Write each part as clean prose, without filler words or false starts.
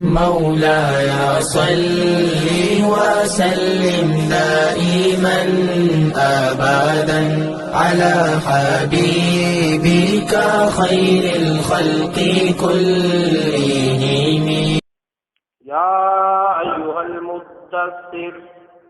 مولاي صل وسلم دائما أبدا على حبيبك خير الخلق كلهم. يا أيها المدثر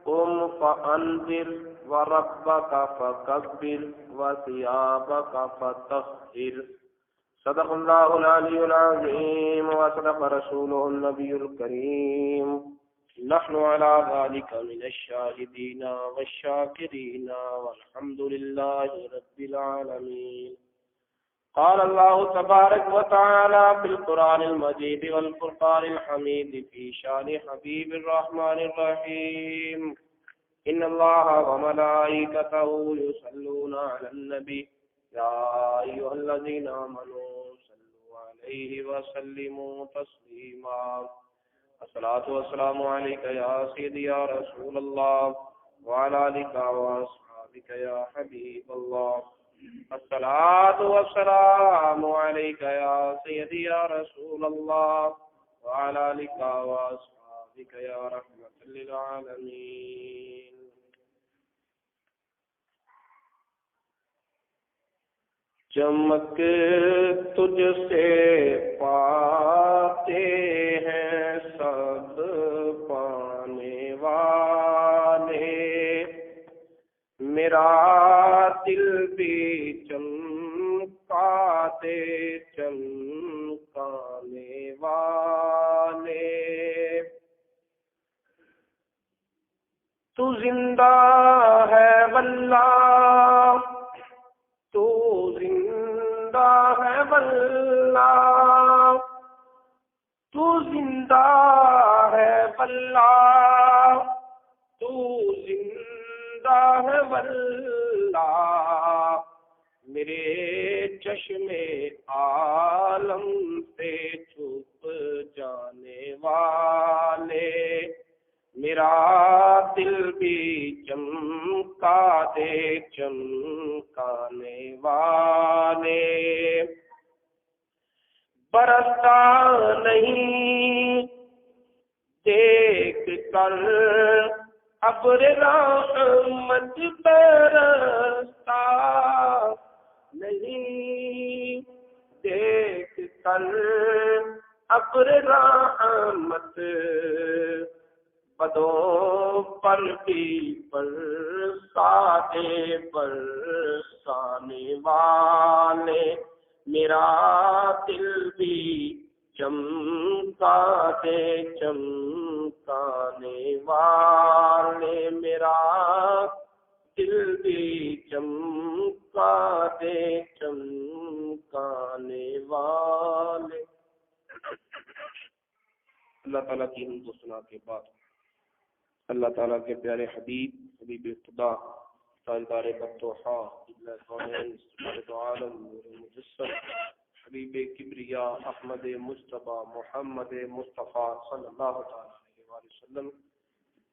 قم فأنذر وربك فكبر وثيابك فطهر. صدق الله العلي العظيم وصدق رسوله النبي الكريم. نحن على ذلك من الشاهدين والشاكرين والحمد لله رب العالمين. قال الله تبارك وتعالى في القرآن المجيد والفرقان الحميد في شان حبيب الرحمن الرحيم. إن الله وملائكته يصلون على النبي يا أيها الذين آمنوا صلوا عليه وسلموا تسليما. الصلاة والسلام عليك يا سيدي يا رسول الله وعلى آلك وأصحابك يا حبيب الله. الصلاة والسلام عليك يا سيدي يا رسول الله وعلى آلك وأصحابك يا رحمة للعالمين. چمک تجھ سے پاتے ہیں سب پانے والے، میرا دل بھی چمکاتے چمکانے والے. تو زندہ ہے واللہ، تو زندہ ہے واللہ، تو زندہ ہے واللہ، تو زندہ ہے واللہ. میرے چشم عالم سے چھپ جانے والے، میرا دل بھی چمکا دے چمکانے والے. برستا نہیں دیکھ کر ابر رحمت، برستا نہیں دیکھ کر ابر رحمت، بدوں پر بھی برساتے برسانے والے. میرا دل بھی چمکاتے چمکانے والے، میرا دل بھی چمکاتے چمکانے والے. اللہ تعالیٰ کی حمد و ثنا کے بعد اللہ تعالیٰ کے پیارے حبیب حبیب خدا تاجدار بطوحا عالم نور مجسم حبیب کبریا احمد مجتبی محمد مصطفیٰ صلی اللہ علیہ وآلہ وسلم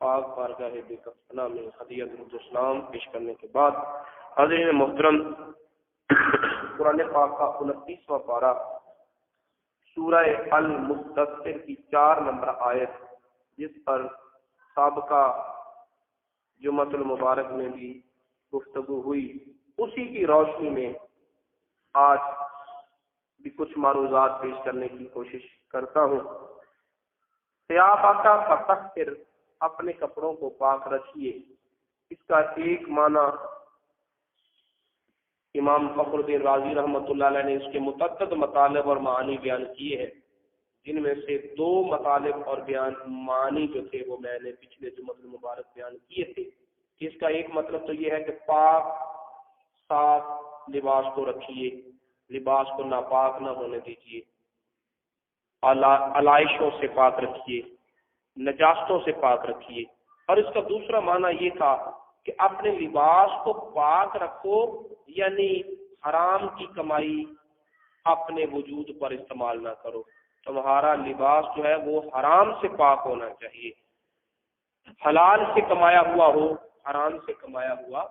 پاک بارگاہ بے کفنا میں ہدیہ درود اسلام پیش کرنے کے بعد حاضرین محترم، قرآن پاک کا 29واں پارہ سورہ المدثر کی 4 نمبر آیت، جس پر سابقہ جمعۃ المبارک میں بھی گفتگو ہوئی، اسی کی روشنی میں آج بھی کچھ معروضات پیش کرنے کی کوشش کرتا ہوں. ثیابک فطہر، اپنے کپڑوں کو پاک رکھیے. اس کا ایک معنی امام فخر الدین رازی رحمۃ اللہ علیہ نے اس کے متعدد مطالب اور معانی بیان کیے ہیں، جن میں سے 2 مطالب اور بیان معانی جو تھے وہ میں نے پچھلے جمعہ المبارک بیان کیے تھے. اس کا ایک مطلب تو یہ ہے کہ پاک صاف لباس کو رکھیے، لباس کو ناپاک نہ ہونے دیجیے، علائشوں سے پاک رکھیے، نجاستوں سے پاک رکھیے. اور اس کا دوسرا معنی یہ تھا کہ اپنے لباس کو پاک رکھو، یعنی حرام کی کمائی اپنے وجود پر استعمال نہ کرو. تمہارا لباس جو ہے وہ حرام سے پاک ہونا چاہیے، حلال سے کمایا ہوا ہو، حرام سے کمایا ہوا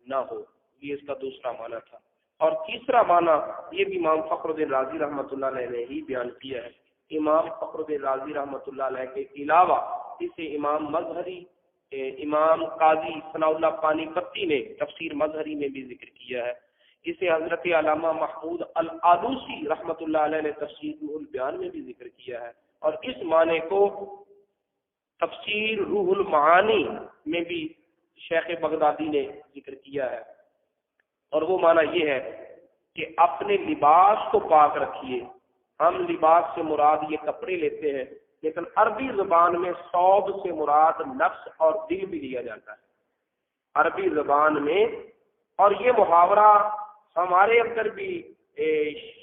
نہ ہو. یہ اس کا دوسرا معنی تھا. اور تیسرا معنی یہ بھی امام فخر الدین رازی رحمۃ اللہ علیہ نے ہی بیان کیا ہے امام فخر الدین رازی رحمۃ اللہ علیہ کے علاوہ اسے امام مظہری، امام قاضی ثناء اللہ پانی پتی نے تفسیر مظہری میں بھی ذکر کیا ہے، اسے حضرت علامہ محمود العلوسی رحمۃ اللہ علیہ نے تفسیر روح البیان میں بھی ذکر کیا ہے، اور اس معنی کو تفسیر روح المعانی میں بھی شیخ بغدادی نے ذکر کیا ہے، اور وہ معنی یہ ہے کہ اپنے لباس کو پاک رکھیے۔ ہم لباس سے مراد یہ کپڑے لیتے ہیں، لیکن عربی زبان میں ثوب سے مراد نفس اور دل بھی لیا جاتا ہے عربی زبان میں، اور یہ محاورہ ہمارے اندر بھی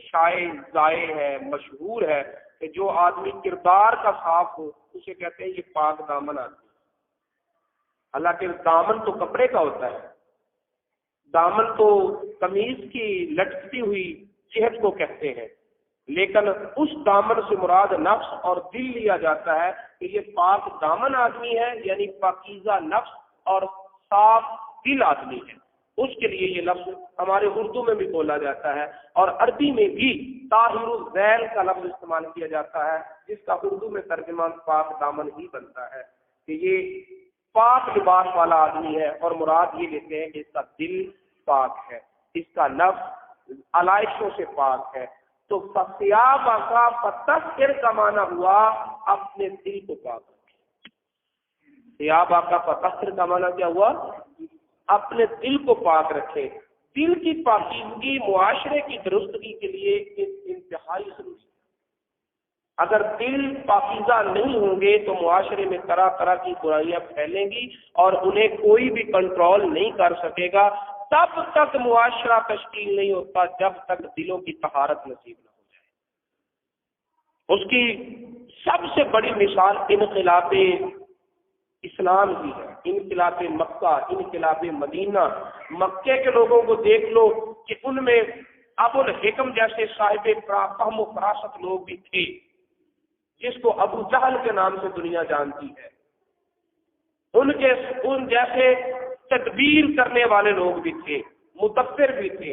شائع ضائع ہے، مشہور ہے کہ جو آدمی کردار کا صاف ہو اسے کہتے ہیں یہ پاک دامن آدمی۔ حالانکہ دامن تو کپڑے کا ہوتا ہے، دامن تو قمیض کی لٹکتی ہوئی جہت کو کہتے ہیں، لیکن اس دامن سے مراد نفس اور دل لیا جاتا ہے کہ یہ پاک دامن آدمی ہے، یعنی پاکیزہ نفس اور صاف دل آدمی ہے۔ اس کے لیے یہ لفظ ہمارے اردو میں بھی بولا جاتا ہے، اور عربی میں بھی طاہر الذیل کا لفظ استعمال کیا جاتا ہے، جس کا اردو میں ترجمہ پاک دامن ہی بنتا ہے کہ یہ پاک لباس والا آدمی ہے، اور مراد یہ لیتے ہیں کہ اس کا دل پاک ہے، اس کا نفس علائشوں سے پاک ہے۔ تو فَثِيَابَ کا فَطَهِّرْ کا معنی ہوا اپنے دل کو پاک رکھے۔ ثِيَابَ کا فَطَهِّرْ کا معنی کیا ہوا؟ اپنے دل کو پاک رکھے۔ دل کی پاکیزگی معاشرے کی درستگی کے لیے انتہائی ضروری ہے۔ اگر دل پاکیزہ نہیں ہوں گے تو معاشرے میں طرح طرح کی برائیاں پھیلیں گی اور انہیں کوئی بھی کنٹرول نہیں کر سکے گا۔ تب تک معاشرہ تشکیل نہیں ہوتا جب تک دلوں کی طہارت نصیب نہ ہو جائے۔ اس کی سب سے بڑی مثال انقلاب اسلام ہی ہے، انقلاب مکہ، انقلاب مدینہ۔ مکے کے لوگوں کو دیکھ لو کہ ان میں ابو الحکم جیسے صاحب فہم و فراست لوگ بھی تھے، جس کو ابو جہل کے نام سے دنیا جانتی ہے۔ ان جیسے تدبیر کرنے والے لوگ بھی تھے، مدبر بھی تھے،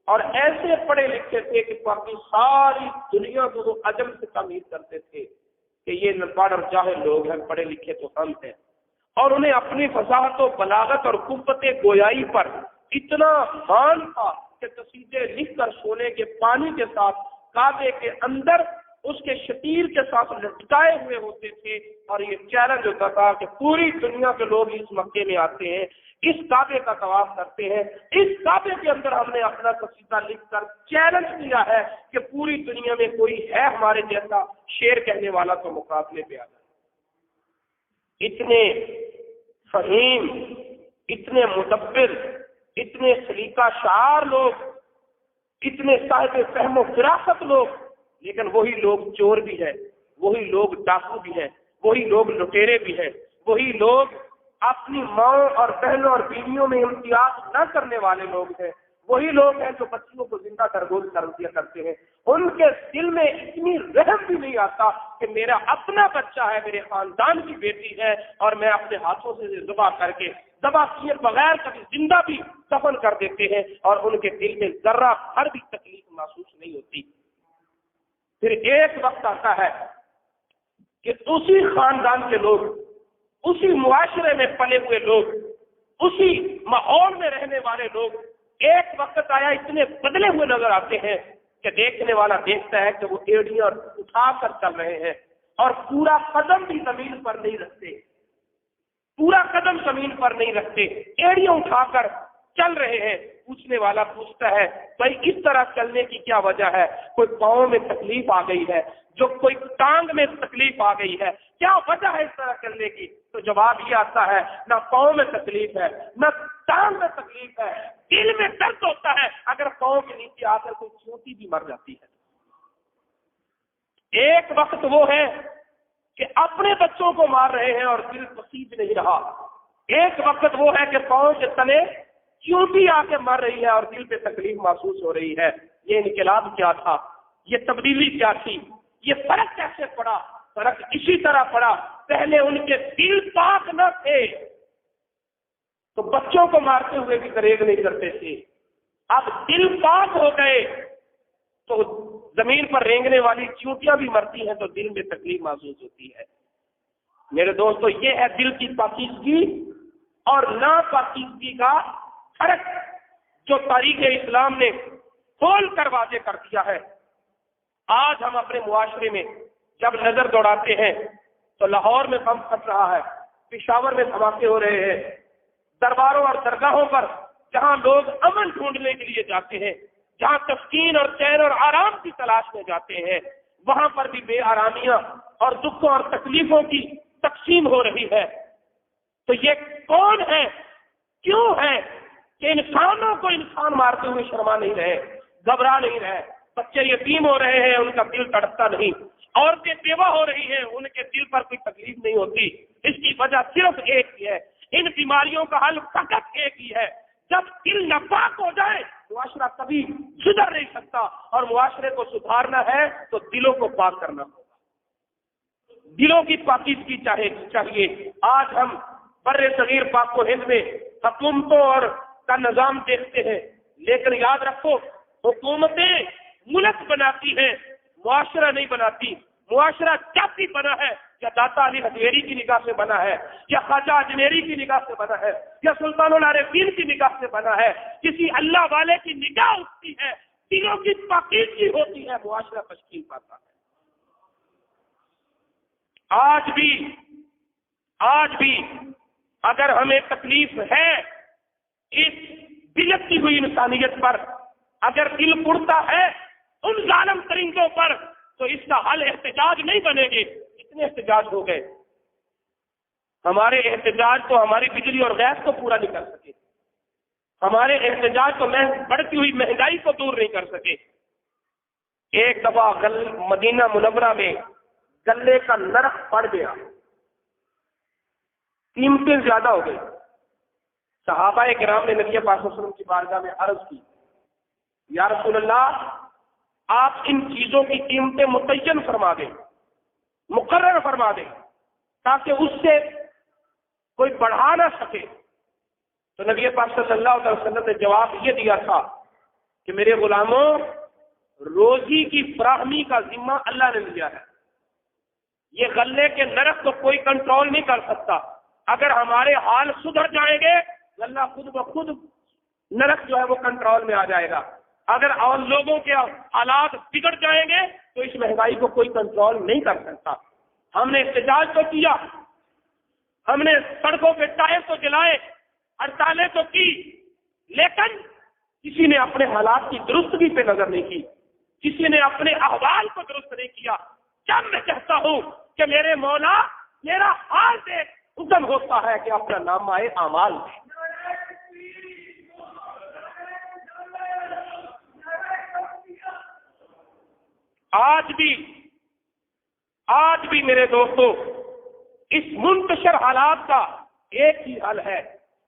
اور ایسے پڑھے لکھے تھے کہ باقی ساری دنیا کو وہ عجم سے تعمیر کرتے تھے کہ یہ پڑھ اور جاہل لوگ ہیں، پڑھے لکھے تو ہم ہیں۔ اور انہیں اپنی فصاحت و بلاغت اور قوت گویائی پر اتنا مان تھا کہ قصیدے لکھ کر سونے کے پانی کے ساتھ کعبے کے اندر اس کے شتیر کے ساتھ لٹکائے ہوئے ہوتے تھے، اور یہ چیلنج ہوتا تھا کہ پوری دنیا کے لوگ اس مکے میں آتے ہیں، اس کعبے کا طواف کرتے ہیں، اس کعبے کے اندر ہم نے اپنا قصیدہ لکھ کر چیلنج کیا ہے کہ پوری دنیا میں کوئی ہے ہمارے جیسا شعر کہنے والا تو مقابلے پہ آ جائے۔ اتنے فہیم، اتنے مدبر، اتنے سلیقہ شعار لوگ، اتنے صاحب فہم و فراست لوگ، لیکن وہی لوگ چور بھی ہیں، وہی لوگ ڈاکو بھی ہیں، وہی لوگ لٹیرے بھی ہیں، وہی لوگ اپنی ماں اور بہنوں اور بیویوں میں امتیاز نہ کرنے والے لوگ ہیں، وہی لوگ ہیں جو بچیوں کو زندہ درگور کر دیا کرتے ہیں۔ ان کے دل میں اتنی رحم بھی نہیں آتا کہ میرا اپنا بچہ ہے، میرے خاندان کی بیٹی ہے، اور میں اپنے ہاتھوں سے ذبح کر کے ذبح کیے بغیر کبھی زندہ بھی دفن کر دیتے ہیں، اور ان کے دل میں ذرہ بھر بھی تکلیف محسوس نہیں ہوتی۔ پھر ایک وقت آتا ہے کہ اسی خاندان کے لوگ، اسی معاشرے میں پلے ہوئے لوگ، اسی ماحول میں رہنے والے لوگ ایک وقت آیا اتنے بدلے ہوئے نظر آتے ہیں کہ دیکھنے والا دیکھتا ہے کہ وہ ایڑیاں اٹھا کر چل رہے ہیں، اور پورا قدم بھی زمین پر نہیں رکھتے، پورا قدم زمین پر نہیں رکھتے، ایڑیاں اٹھا کر چل رہے ہیں۔ پوچھنے والا پوچھتا ہے بھائی اس طرح چلنے کی کیا وجہ ہے؟ کوئی پاؤں میں تکلیف آ گئی ہے، جو کوئی ٹانگ میں تکلیف آ گئی ہے، کیا وجہ ہے اس طرح چلنے کی؟ تو جواب یہ آتا ہے نہ پاؤں میں تکلیف ہے، نہ ٹانگ میں تکلیف ہے، دل میں درد ہوتا ہے، اگر پاؤں کے نیچے آ کر کوئی چوٹی بھی مر جاتی ہے۔ ایک وقت وہ ہے کہ اپنے بچوں کو مار رہے ہیں اور دل پسیج نہیں رہا، ایک وقت وہ ہے کہ پاؤں کے تلے چیونٹی آ کے مر رہی ہے اور دل پہ تکلیف محسوس ہو رہی ہے۔ یہ انقلاب کیا تھا؟ یہ تبدیلی کیا تھی؟ یہ فرق کیسے پڑا؟ فرق اسی طرح پڑا، پہلے ان کے دل پاک نہ تھے تو بچوں کو مارتے ہوئے بھی دریغ نہیں کرتے تھے، اب دل پاک ہو گئے تو زمین پر رینگنے والی چیونٹیاں بھی مرتی ہیں تو دل میں تکلیف محسوس ہوتی ہے۔ میرے دوستو، یہ ہے دل کی پاکیزگی اور ناپاکیزگی کا فرق جو تاریخ اسلام نے کھول کر واضح کر دیا ہے۔ آج ہم اپنے معاشرے میں جب نظر دوڑاتے ہیں تو لاہور میں بم پھٹ رہا ہے، پشاور میں دھماکے ہو رہے ہیں، درباروں اور درگاہوں پر جہاں لوگ امن ڈھونڈنے کے لیے جاتے ہیں، جہاں تسکین اور چین اور آرام کی تلاش میں جاتے ہیں، وہاں پر بھی بے آرامیاں اور دکھوں اور تکلیفوں کی تقسیم ہو رہی ہے۔ تو یہ کون ہے، کیوں ہے کہ انسانوں کو انسان مارتے ہوئے شرما نہیں رہے، گھبرا نہیں رہے، بچے یتیم ہو رہے ہیں ان کا دل تڑپتا نہیں، عورتیں بیوہ ہو رہی ہیں ان کے دل پر کوئی تکلیف نہیں ہوتی۔ اس کی وجہ صرف ایک ہی ہے، ان بیماریوں کا حل فقط ایک ہی ہے، جب دل ناپاک ہو جائے معاشرہ کبھی سدھر نہیں سکتا، اور معاشرے کو سدھارنا ہے تو دلوں کو پاک کرنا ہوگا، دلوں کی پاکیزگی چاہیے۔ آج ہم بر صغیر پاک و ہند میں حکومتوں اور کا نظام دیکھتے ہیں، لیکن یاد رکھو حکومتیں ملک بناتی ہیں، معاشرہ نہیں بناتی۔ معاشرہ جب بھی بنا ہے یا داتا علی حجویری کی نگاہ سے بنا ہے، یا خواجہ اجمیری کی نگاہ سے بنا ہے، یا سلطان العارفین کی نگاہ سے بنا ہے، کسی اللہ والے کی نگاہ اٹھتی ہے، دلوں کی پاکیزگی ہوتی ہے، معاشرہ تشکیل پاتا ہے۔ آج بھی اگر ہمیں تکلیف ہے اس بلکتی ہوئی انسانیت پر، اگر دل پڑتا ہے ان ظالم درندوں پر، تو اس کا حل احتجاج نہیں بنے گے۔ اتنے احتجاج ہو گئے، ہمارے احتجاج تو ہماری بجلی اور گیس کو پورا نہیں کر سکے، ہمارے احتجاج تو بڑھتی ہوئی مہنگائی کو دور نہیں کر سکے۔ ایک دفعہ مدینہ منورہ میں غلے کا نرخ بڑھ گیا، قیمتیں زیادہ ہو گئی۔ صحابہ کرام نے نبی پاک صلی اللہ علیہ وسلم کی بارگاہ میں عرض کی، یا رسول اللہ آپ ان چیزوں کی قیمتیں متعین فرما دیں، مقرر فرما دیں، تاکہ اس سے کوئی بڑھا نہ سکے۔ تو نبی پاک صلی اللہ علیہ وسلم نے جواب یہ دیا تھا کہ میرے غلاموں، روزی کی فراہمی کا ذمہ اللہ نے لیا ہے، یہ غلے کے نرخ کو کوئی کنٹرول نہیں کر سکتا۔ اگر ہمارے حال سدھر جائیں گے، اللہ خود بخود نرخ جو ہے وہ کنٹرول میں آ جائے گا۔ اگر اور لوگوں کے حالات بگڑ جائیں گے تو اس مہنگائی کو کوئی کنٹرول نہیں کر سکتا۔ ہم نے احتجاج تو کیا، ہم نے سڑکوں پہ ٹائر تو جلائے، ہڑتالیں تو کی، لیکن کسی نے اپنے حالات کی درستگی پہ نظر نہیں کی، کسی نے اپنے احوال کو درست نہیں کیا۔ جب میں کہتا ہوں کہ میرے مولا میرا حال دیکھ، حکم ہوتا ہے کہ اپنا نامہ اعمال دے۔ آج بھی میرے دوستو اس منتشر حالات کا ایک ہی حل ہے،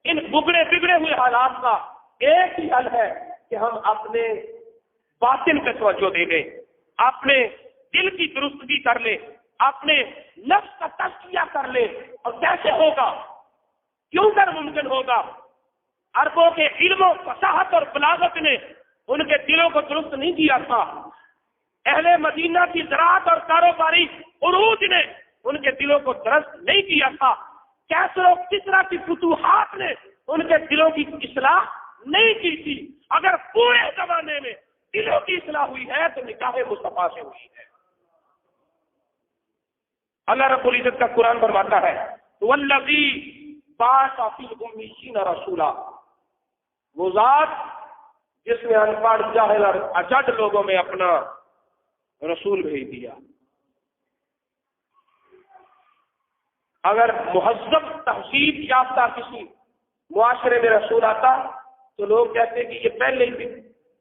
ان بگڑے ہوئے حالات کا ایک ہی حل ہے کہ ہم اپنے باطن پہ توجہ دے دیں، اپنے دل کی درستگی کر لیں، اپنے نفس کا تزکیہ کر لیں۔ اور کیسے ہوگا، کیوں کر ممکن ہوگا؟ عربوں کے علم و فصاحت اور بلاغت نے ان کے دلوں کو درست نہیں کیا تھا، اہل مدینہ کی زراعت اور کاروباری عروج نے ان کے دلوں کو درست نہیں کیا تھا، کیسر و کسرا کی فتوحات نے ان کے دلوں کی اصلاح نہیں کی تھی۔ اگر پورے زمانے میں دلوں کی اصلاح ہوئی ہے تو نکاح مصطفیٰ سے ہوئی ہے۔ اللہ رب العزت کا قرآن فرماتا ہے والذی بعث فی الامیین رسولا، وہ ذات جس نے ان پڑھ جاہل اور اجڈ لوگوں میں اپنا رسول بھیج دیا۔ اگر مہذب تہذیب یافتہ کسی معاشرے میں رسول آتا تو لوگ کہتے کہ یہ پہلے ہی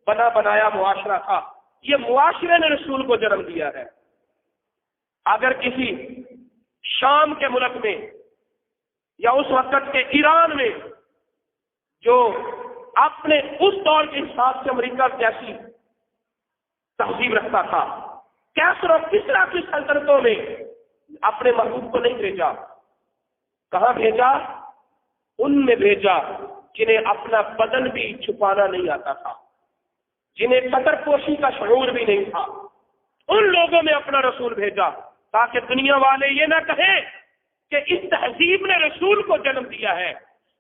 بنا بنایا معاشرہ تھا، یہ معاشرے نے رسول کو جنم دیا ہے۔ اگر کسی شام کے ملک میں یا اس وقت کے ایران میں جو اپنے اس دور کے حساب سے امریکہ جیسی تہذیب رکھتا تھا، کیسر و کسرا کی سلطنتوں میں اپنے محبوب کو نہیں بھیجا، کہاں بھیجا؟ ان میں بھیجا جنہیں اپنا بدن بھی چھپانا نہیں آتا تھا، جنہیں قدر پوشی کا شعور بھی نہیں تھا، ان لوگوں میں اپنا رسول بھیجا تاکہ دنیا والے یہ نہ کہیں کہ اس تہذیب نے رسول کو جنم دیا ہے،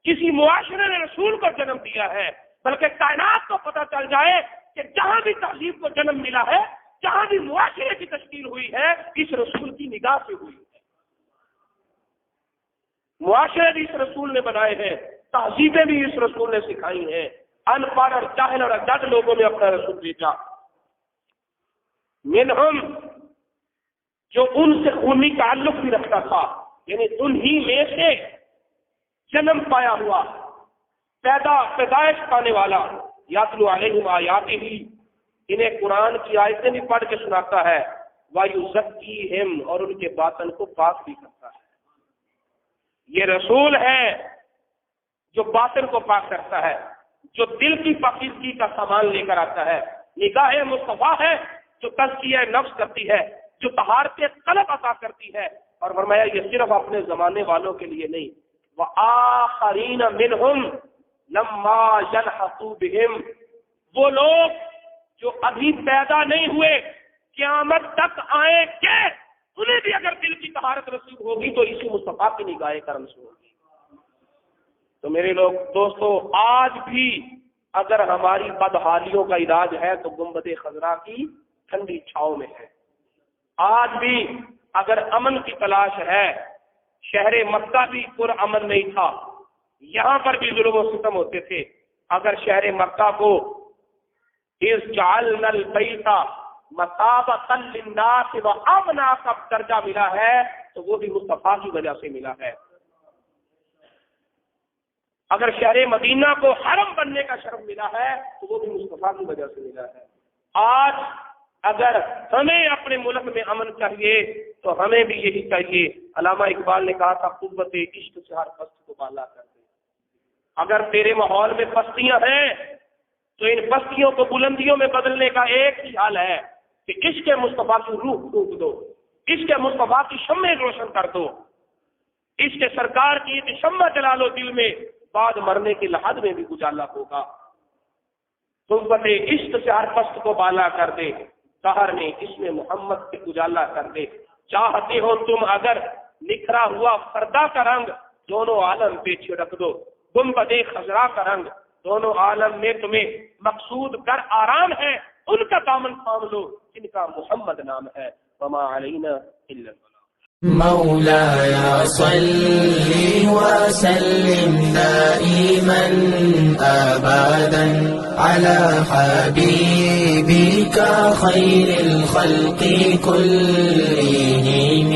کسی معاشرے نے رسول کو جنم دیا ہے، بلکہ کائنات کو پتہ چل جائے کہ جہاں بھی تہذیب کو جنم ملا ہے، جہاں بھی معاشرے کی تشکیل ہوئی ہے، اس رسول کی نگاہ سے ہوئی ہے۔ معاشرے بھی اس رسول نے بنائے ہیں، تہذیبیں بھی اس رسول نے سکھائی ہیں۔ ان پڑھ اور جاہل اور اجڈ لوگوں میں اپنا رسول بھیجا۔ منہم، جو ان سے خونی تعلق بھی رکھتا تھا، یعنی انہی میں سے جنم پایا ہوا، پیدائش پانے والا، یاتلو علیہم آیاتہ، انہیں قرآن کی آیتیں بھی پڑھ کے سناتا ہے، وَیُزَکِّیہم، اور ان کے باطن کو پاک بھی کرتا ہے۔ یہ رسول ہے جو باطن کو پاک کرتا ہے، جو دل کی پاکیزگی کا سامان لے کر آتا ہے۔ نگاہ مصطفیٰ ہے جو تزکیہ نفس کرتی ہے، جو طہارت قلب عطا کرتی ہے۔ اور فرمایا یہ صرف اپنے زمانے والوں کے لیے نہیں، وَآخَرِينَ مِنْهُمْ لَمَّا يَلْحَقُوا بِهِمْ، وہ لوگ جو ابھی پیدا نہیں ہوئے، قیامت تک آئیں گے، انہیں بھی اگر دل کی طہارت نصیب ہوگی تو اسی مصطفیٰ کی نگاہ کرم سے ہوگی۔ تو میرے لوگ دوستو، آج بھی اگر ہماری بدحالیوں کا علاج ہے تو گنبد خضرا کی ٹھنڈی چھاؤں میں ہے۔ آج بھی اگر امن کی تلاش ہے، شہر مکہ بھی پر امن نہیں تھا، یہاں پر بھی ظلم و ستم ہوتے تھے۔ اگر شہر مکہ کو اِذْ جَعَلْنَا الْبَيْتَ مَثَابَةً لِلنَّاسِ وَأَمْنًا کا درجہ ملا ہے تو وہ بھی مصطفیٰ کی وجہ سے ملا ہے۔ اگر شہر مدینہ کو حرم بننے کا شرف ملا ہے تو وہ بھی مصطفیٰ کی وجہ سے ملا ہے۔ آج اگر ہمیں اپنے ملک میں امن چاہیے تو ہمیں بھی یہی چاہیے۔ علامہ اقبال نے کہا تھا، قوت عشق سے ہر پست کو بالا کر دے۔ اگر تیرے ماحول میں پستیاں ہیں تو ان پستیوں کو بلندیوں میں بدلنے کا ایک ہی حل ہے کہ عشق مصطفیٰ کی روح پھونک دو، عشق مصطفیٰ کی شمع روشن کر دو، عشق سرکار کی ایک شمع جلا لو دل میں، بعد مرنے کے لحد میں بھی اجالا ہوگا۔ قوت عشق سے ہر پست کو بالا کر دے، قہر نے اس میں محمد سے اجالا کر دے۔ چاہتے ہو تم اگر نکھرا ہوا فردا کا رنگ، دونوں عالم پہ چھڑک دو، گنبد خضرا کا رنگ، دونوں عالم میں تمہیں مقصود کر آرام ہے، ان کا دامن تھام لو جن کا محمد نام ہے۔ وما علینا الا البلاغ۔ مولاي صل وسلم دائما أبدا على حبيبك خير الخلق كلهم